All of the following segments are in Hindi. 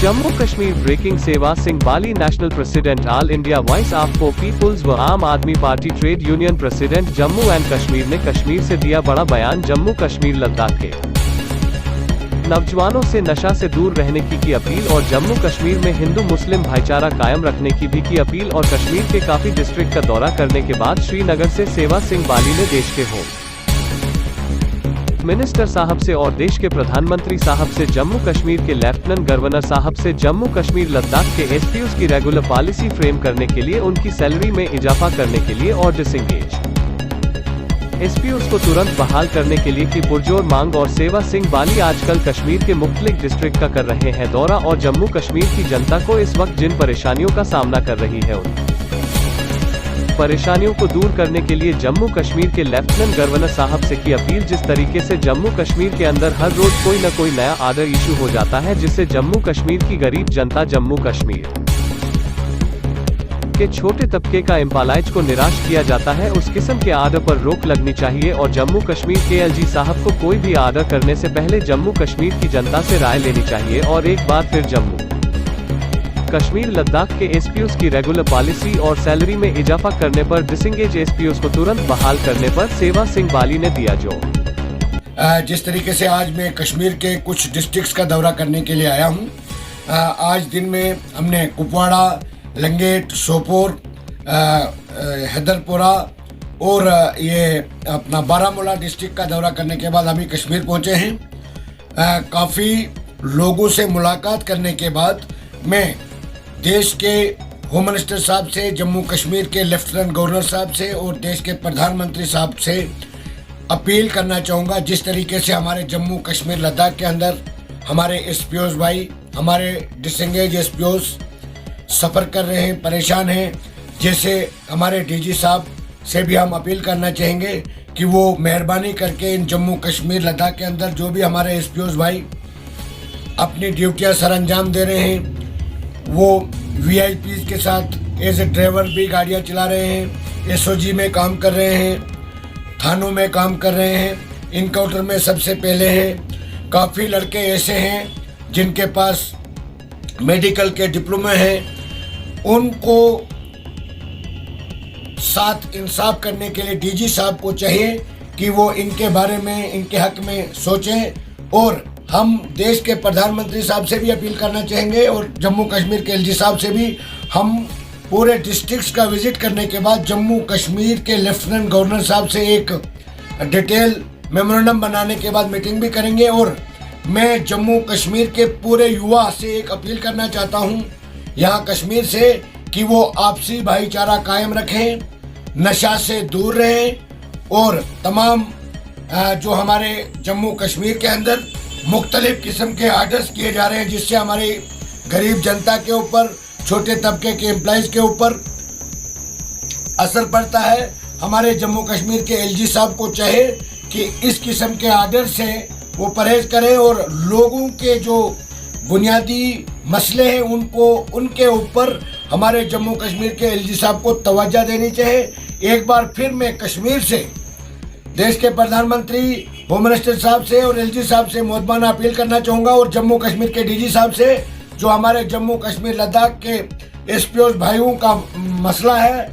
Jammu Kashmir breaking Seva Singh Bali national president all India voice of for peoples व Aam Aadmi party trade union president Jammu and Kashmir ने कश्मीर से दिया बड़ा बयान। जम्मू कश्मीर लद्दाख के नौजवानों से नशा से दूर रहने की अपील और जम्मू कश्मीर में हिंदू मुस्लिम भाईचारा कायम रखने की भी अपील। और कश्मीर के काफी डिस्ट्रिक्ट का दौरा करने के बाद श्रीनगर से सेवा सिंह बाली ने देश के होम मिनिस्टर साहब से और देश के प्रधानमंत्री साहब से, जम्मू कश्मीर के लेफ्टिनेंट गवर्नर साहब से जम्मू कश्मीर लद्दाख के एसपीओस की रेगुलर पॉलिसी फ्रेम करने के लिए, उनकी सैलरी में इजाफा करने के लिए और डिसंगेज एसपीओस को तुरंत बहाल करने के लिए की पुरजोर मांग। और सेवा सिंह बाली आजकल कश्मीर के मुख्तलिफ डिस्ट्रिक्ट का कर रहे हैं दौरा और जम्मू कश्मीर की जनता को इस वक्त जिन परेशानियों का सामना कर रही है उन परेशानियों को दूर करने के लिए जम्मू कश्मीर के लेफ्टिनेंट गवर्नर साहब से की अपील। जिस तरीके से जम्मू कश्मीर के अंदर हर रोज कोई न कोई नया आर्डर इशू हो जाता है, जिससे जम्मू कश्मीर की गरीब जनता, जम्मू कश्मीर के छोटे तबके का एम्प्लॉयज को निराश किया जाता है, उस किस्म के आर्डर पर रोक लगनी चाहिए। और जम्मू कश्मीर के एलजी साहब को कोई भी आर्डर करने से पहले जम्मू कश्मीर की जनता से राय लेनी चाहिए। और एक बार फिर जम्मू कश्मीर लद्दाख के एसपीओस की रेगुलर पॉलिसी और सैलरी में इजाफा करने पर, डिसंगेज एसपीओस को तुरंत बहाल करने पर सेवा सिंह बाली ने दिया जोर। जिस तरीके से आज मैं कश्मीर के कुछ डिस्ट्रिक्ट्स का दौरा करने के लिए आया हूँ, आज दिन में हमने कुपवाड़ा, लंगेट, सोपोर, हैदरपुरा और ये अपना बारामूला डिस्ट्रिक्ट का दौरा करने के बाद अभी कश्मीर पहुँचे हैं। काफ़ी लोगों से मुलाकात करने के बाद मैं देश के होम मिनिस्टर साहब से, जम्मू कश्मीर के लेफ्टिनेंट गवर्नर साहब से और देश के प्रधानमंत्री साहब से अपील करना चाहूँगा। जिस तरीके से हमारे जम्मू कश्मीर लद्दाख के अंदर हमारे एसपीओस भाई, हमारे डिसंगेज एसपीओस सफ़र कर रहे हैं, परेशान हैं, जैसे हमारे डीजी साहब से भी हम अपील करना चाहेंगे कि वो मेहरबानी करके इन जम्मू कश्मीर लद्दाख के अंदर जो भी हमारे एसपीओस भाई अपनी ड्यूटियाँ सर अंजाम दे रहे हैं, वो वीआईपीज़ के साथ एज ए ड्राइवर भी गाड़ियाँ चला रहे हैं, एसओजी में काम कर रहे हैं, थानों में काम कर रहे हैं, इनकाउंटर में सबसे पहले हैं। काफ़ी लड़के ऐसे हैं जिनके पास मेडिकल के डिप्लोमे हैं, उनको साथ इंसाफ करने के लिए डीजी साहब को चाहिए कि वो इनके बारे में, इनके हक में सोचें। और हम देश के प्रधानमंत्री साहब से भी अपील करना चाहेंगे और जम्मू कश्मीर के एलजी साहब से भी। हम पूरे डिस्ट्रिक्ट्स का विजिट करने के बाद जम्मू कश्मीर के लेफ्टिनेंट गवर्नर साहब से एक डिटेल मेमोरेंडम बनाने के बाद मीटिंग भी करेंगे। और मैं जम्मू कश्मीर के पूरे युवा से एक अपील करना चाहता हूं यहाँ कश्मीर से कि वो आपसी भाईचारा कायम रखें, नशा से दूर रहें और तमाम जो हमारे जम्मू कश्मीर के अंदर मुख्तलिफ किस्म के आर्डर्स किए जा रहे हैं, जिससे हमारी गरीब जनता के ऊपर, छोटे तबके के एम्प्लॉइज के ऊपर असर पड़ता है। हमारे जम्मू कश्मीर के एलजी साहब को चाहे कि इस किस्म के आर्डर से वो परहेज करें और लोगों के जो बुनियादी मसले हैं उनको, उनके ऊपर हमारे जम्मू कश्मीर के एलजी साहब को तवज्जो देनी चाहिए। एक बार फिर मैं कश्मीर से देश के प्रधानमंत्री, होम मिनिस्टर साहब से और एलजी साहब से मुअद्दबाना अपील करना चाहूँगा और जम्मू कश्मीर के डीजी साहब से, जो हमारे जम्मू कश्मीर लद्दाख के एसपीओस भाइयों का मसला है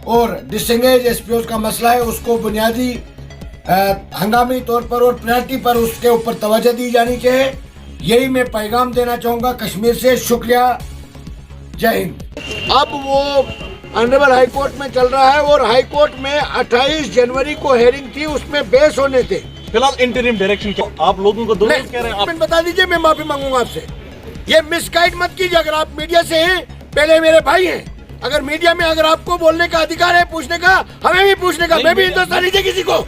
और डिसंगेज एसपीओस का मसला है, उसको बुनियादी हंगामी तौर पर और प्रायोरिटी पर उसके ऊपर तवज्जो दी जानी चाहिए। यही मैं पैगाम देना चाहूँगा कश्मीर से। शुक्रिया, जय हिंद। अब वो ऑनरेबल हाई कोर्ट में चल रहा है और हाई कोर्ट में 28 जनवरी को हेयरिंग थी, उसमें बेस होने थे। फिलहाल इंटरिम डायरेक्शन क्या आप लोगों को दो कह रहे हैं? आप बता दीजिए, मैं माफी मांगूंगा आपसे। ये मिसगाइड मत कीजिए। अगर आप मीडिया से हैं, पहले मेरे भाई हैं, अगर मीडिया में अगर आपको बोलने का अधिकार है, पूछने का, हमें भी पूछने का। मैं भी हिंदुस्तानी से किसी को